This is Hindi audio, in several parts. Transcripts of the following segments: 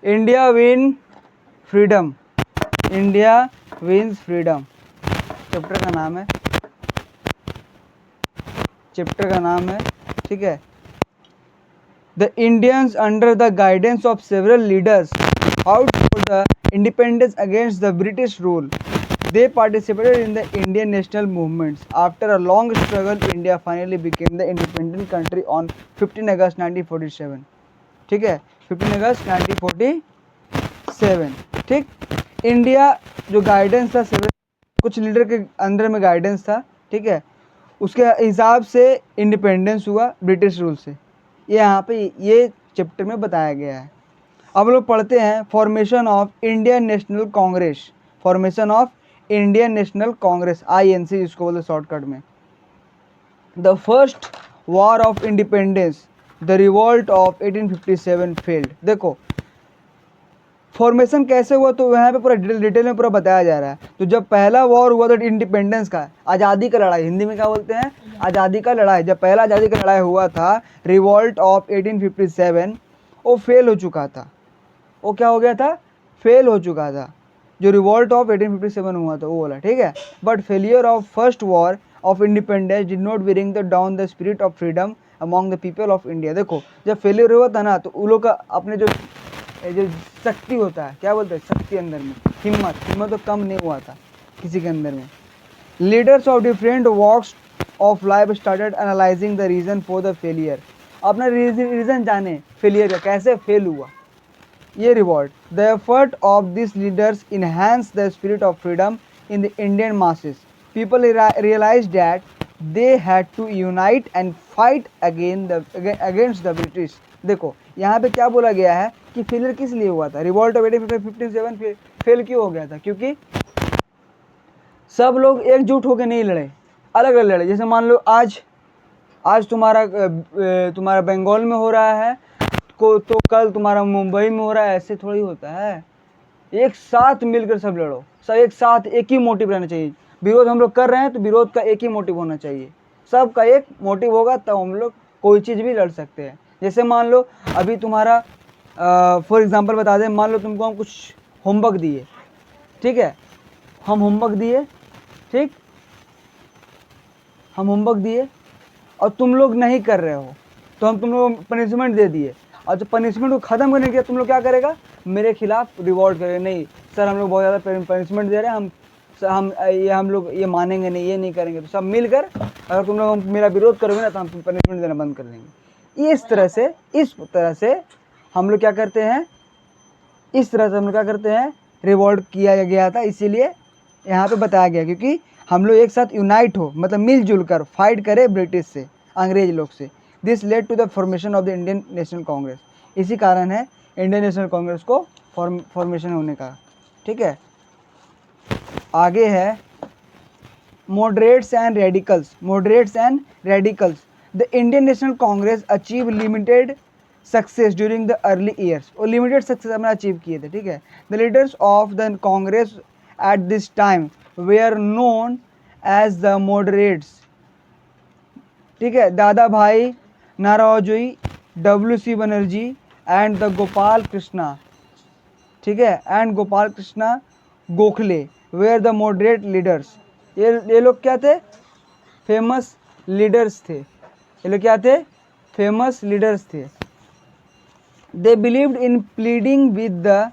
India win freedom, India wins freedom chapter का नाम है, चैप्टर का नाम है, ठीक है। The Indians under the guidance of several leaders fought for the independence against the British rule. They participated in the Indian national movements. After a long struggle, India finally became the independent country on 15 August 1947. ठीक है, 15 अगस्त 1947. ठीक, इंडिया जो गाइडेंस था कुछ लीडर के अंदर में गाइडेंस था, ठीक है, उसके हिसाब से इंडिपेंडेंस हुआ ब्रिटिश रूल से. ये यहाँ पे ये चैप्टर में बताया गया है. अब लोग पढ़ते हैं formation of Indian National Congress. Formation of Indian National Congress, INC जिसको बोलते शॉर्टकट में. The first war of independence, the revolt of 1857 failed. देखो फॉर्मेशन कैसे हुआ तो यहाँ पे पूरा डिटेल में पूरा बताया जा रहा है. तो जब पहला वॉर हुआ था इंडिपेंडेंस का, आज़ादी का लड़ाई, हिंदी में क्या बोलते हैं, आज़ादी का लड़ाई. जब पहला आज़ादी का लड़ाई हुआ था रिवॉल्ट ऑफ 1857, वो फेल हो चुका था. वो क्या हो गया था, फेल हो चुका था. जो रिवॉल्ट ऑफ 1857 हुआ था वो वाला, ठीक है. But failure of first war of independence did not bring the down the spirit of freedom among the people of India. देखो जब फेलियर हुआ था ना तो उन लोग का अपने जो शक्ति होता है, क्या बोलते हैं, शक्ति अंदर में, हिम्मत तो कम नहीं हुआ था किसी के अंदर में. Leaders of different walks of life started analysing the reason for the failure. अपना रीज़न जाने फेलियर का, कैसे फेल हुआ ये revolt. The effort of this leaders enhance the spirit of freedom in the Indian masses. People realise that they had to unite and fight against the British. देखो यहाँ पे क्या बोला गया है कि फेलियर किस लिए हुआ था, रिवॉल्ट ऑफ 1857 फेल क्यों हो गया था, क्योंकि सब लोग एकजुट होकर नहीं लड़े, अलग अलग लड़े. जैसे मान लो आज तुम्हारा बंगाल में हो रहा है को तो कल तुम्हारा मुंबई में हो रहा है, ऐसे थोड़ी होता है. एक साथ मिलकर सब लड़ो, सब एक साथ एक ही मोटिव रहना चाहिए. विरोध हम लोग कर रहे हैं तो विरोध का एक ही मोटिव होना चाहिए, सबका एक मोटिव होगा तब हम लोग कोई चीज़ भी लड़ सकते हैं. जैसे मान लो अभी तुम्हारा फॉर एग्जांपल बता दें, मान लो तुमको हम कुछ होमवर्क दिए, ठीक है, हम होमवर्क दिए, ठीक, हम होमवर्क दिए और तुम लोग नहीं कर रहे हो तो हम तुम लोग पनिशमेंट दे दिए. और जब पनिशमेंट को ख़त्म करने के तुम लोग क्या करेगा, मेरे खिलाफ रिवॉर्ड करेगा, नहीं सर हम लोग बहुत ज़्यादा पनिशमेंट दे रहे हैं, हम लोग ये मानेंगे नहीं, ये नहीं करेंगे. तो सब मिलकर अगर तुम लोग मेरा विरोध करोगे ना तो हम पनिशमेंट देना बंद कर देंगे. इस तरह से हम लोग क्या करते हैं, इस तरह से हम लोग क्या करते हैं, रिवॉल्ट किया गया था. इसीलिए यहाँ पे बताया गया क्योंकि हम लोग एक साथ यूनाइट हो, मतलब मिलजुल कर फाइट करें ब्रिटिश से, अंग्रेज लोग से. This led to the formation of the Indian National Congress. इसी कारण है इंडियन नेशनल कांग्रेस को फॉर्मेशन होने का, ठीक है. आगे है moderates and radicals. Moderates and radicals. The Indian National Congress achieve limited success during the early years. और लिमिटेड सक्सेस हमने अचीव किए थे, ठीक है. The leaders of the Congress at this time were known as the moderates, ठीक है. Dadabhai Naoroji, WC Banerjee and the Gopal Krishna, ठीक है, and Gopal Krishna Gokhale were the moderate leaders. ये लोग क्या थे, फेमस लीडर्स थे. ये लोग क्या थे, फेमस लीडर्स थे. They believed in pleading with the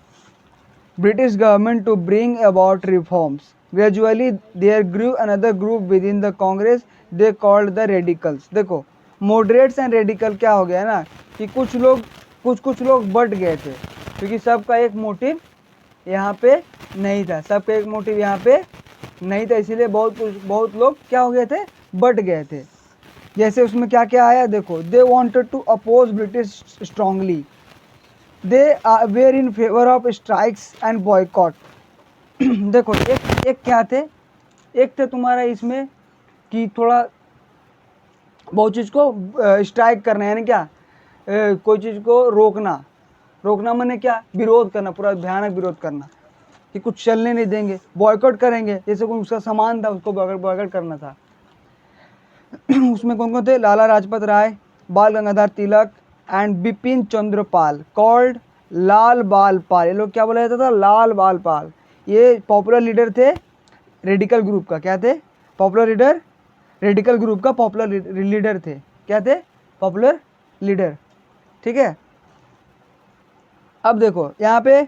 British government to bring about reforms. Gradually there grew another group within the Congress they called the radicals. देखो मॉडरेट्स एंड रेडिकल क्या हो गया ना कि कुछ लोग बट गए थे क्योंकि सबका एक मोटिव यहाँ पे नहीं था, सबका एक मोटिव यहाँ पे नहीं था. इसीलिए बहुत लोग क्या हो गए थे, बट गए थे. जैसे उसमें क्या क्या आया देखो, they wanted to oppose British strongly, they were in favour of strikes and boycott. देखो एक क्या थे, एक थे तुम्हारा इसमें कि थोड़ा बहुत चीज़ को स्ट्राइक करना, यानी क्या कोई चीज़ को रोकना मैंने क्या, विरोध करना, पूरा भयानक विरोध करना कि कुछ चलने नहीं देंगे. बॉयकॉट करेंगे, जैसे कोई उसका सामान था उसको बॉयकॉट करना था. उसमें कौन कौन थे, लाला लाजपत राय, बाल गंगाधर तिलक एंड बिपिन चंद्र पाल कॉल्ड लाल बाल पाल, ये लोग क्या बोला जाता था, लाल बाल पाल। ये पॉपुलर लीडर थे रेडिकल ग्रुप का, क्या थे, पॉपुलर लीडर, रेडिकल ग्रुप का पॉपुलर लीडर थे, क्या थे, पॉपुलर लीडर। ठीक है, अब देखो यहाँ पे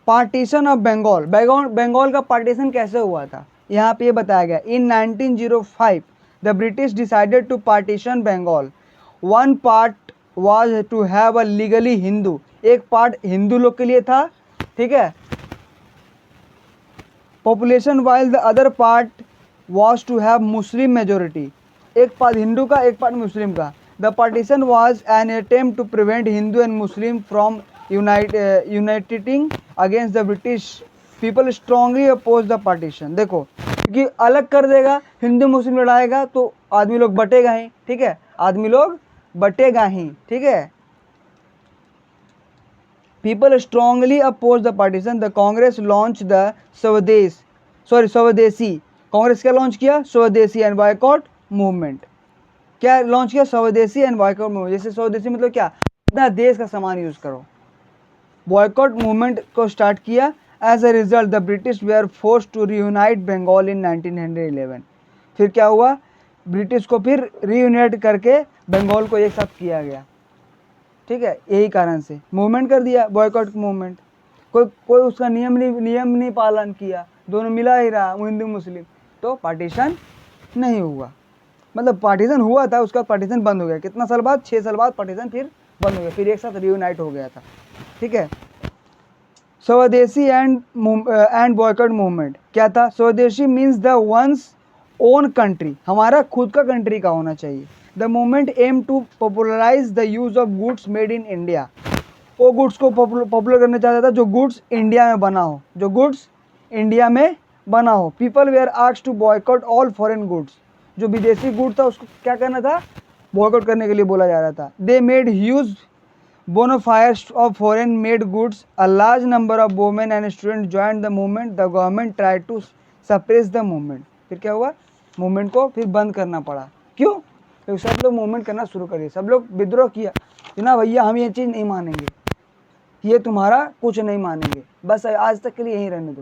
पार्टीशन ऑफ बंगाल, बंगाल का पार्टीशन कैसे हुआ था, यहाँ पे ये बताया गया। In 1905 the British decided to partition Bengal, one part was to have a largely Hindu, एक पार्ट हिंदू लोग के लिए था, ठीक है, population, while the other part was to have Muslim majority, एक पार्ट हिंदू का एक पार्ट मुस्लिम का। The partition was an attempt to prevent Hindu and Muslim from uniting against the British people strongly oppose the partition. देखो क्योंकि अलग कर देगा, हिंदू मुस्लिम लड़ाएगा तो आदमी लोग बटेगा ही, ठीक है, आदमी लोग बटेगा ही, ठीक है। People strongly opposed the partition. The Congress launched the स्वदेशी, कांग्रेस क्या लॉन्च किया, स्वदेशी एंड बॉयकॉट मूवमेंट। क्या लॉन्च किया, स्वदेशी एंड बॉयकॉट मूवमेंट। जैसे स्वदेशी मतलब क्या, अपना देश का सामान यूज करो। बॉयकॉट मूवमेंट को स्टार्ट किया। As a result the British were force to reunite Bengal in 1911। फिर क्या हुआ, ब्रिटिश को फिर रीयूनाइट करके बंगाल को एक साथ किया गया, ठीक है, यही कारण से मूवमेंट कर दिया, बॉयकॉट मूवमेंट। कोई उसका नियम नहीं पालन किया, दोनों मिला ही रहा, हिंदू मुस्लिम, तो पार्टीशन नहीं हुआ। मतलब पार्टीशन हुआ था, उसका पार्टीशन बंद हो गया, कितना साल बाद, 6 साल बाद पार्टीशन फिर बंद हो गया, फिर एक साथ रियूनाइट हो गया था, ठीक है। स्वदेशी एंड बॉयकॉट मूवमेंट क्या था, Swadeshi means the one's own country, हमारा खुद का कंट्री का होना चाहिए। The movement aim to popularise the use of goods made in India, वो गुड्स को पॉपुलर करना चाहता था जो गुड्स इंडिया में बना हो, जो गुड्स इंडिया में बना हो। People were asked to boycott all foreign goods, जो विदेशी गुड था उसको क्या करना था, बॉयकॉट करने के लिए बोला जा रहा था। They made huge bonfires of foreign made goods, a large number of women and students joined the movement, the government tried to suppress the movement। फिर क्या हुआ, मूवमेंट को फिर बंद करना पड़ा, क्यों, क्योंकि सब लोग मूवमेंट करना शुरू कर दिए, सब लोग विद्रोह किया कि ना भैया हम ये चीज़ नहीं मानेंगे, ये तुम्हारा कुछ नहीं मानेंगे, बस आज तक के लिए यहीं रहने दो।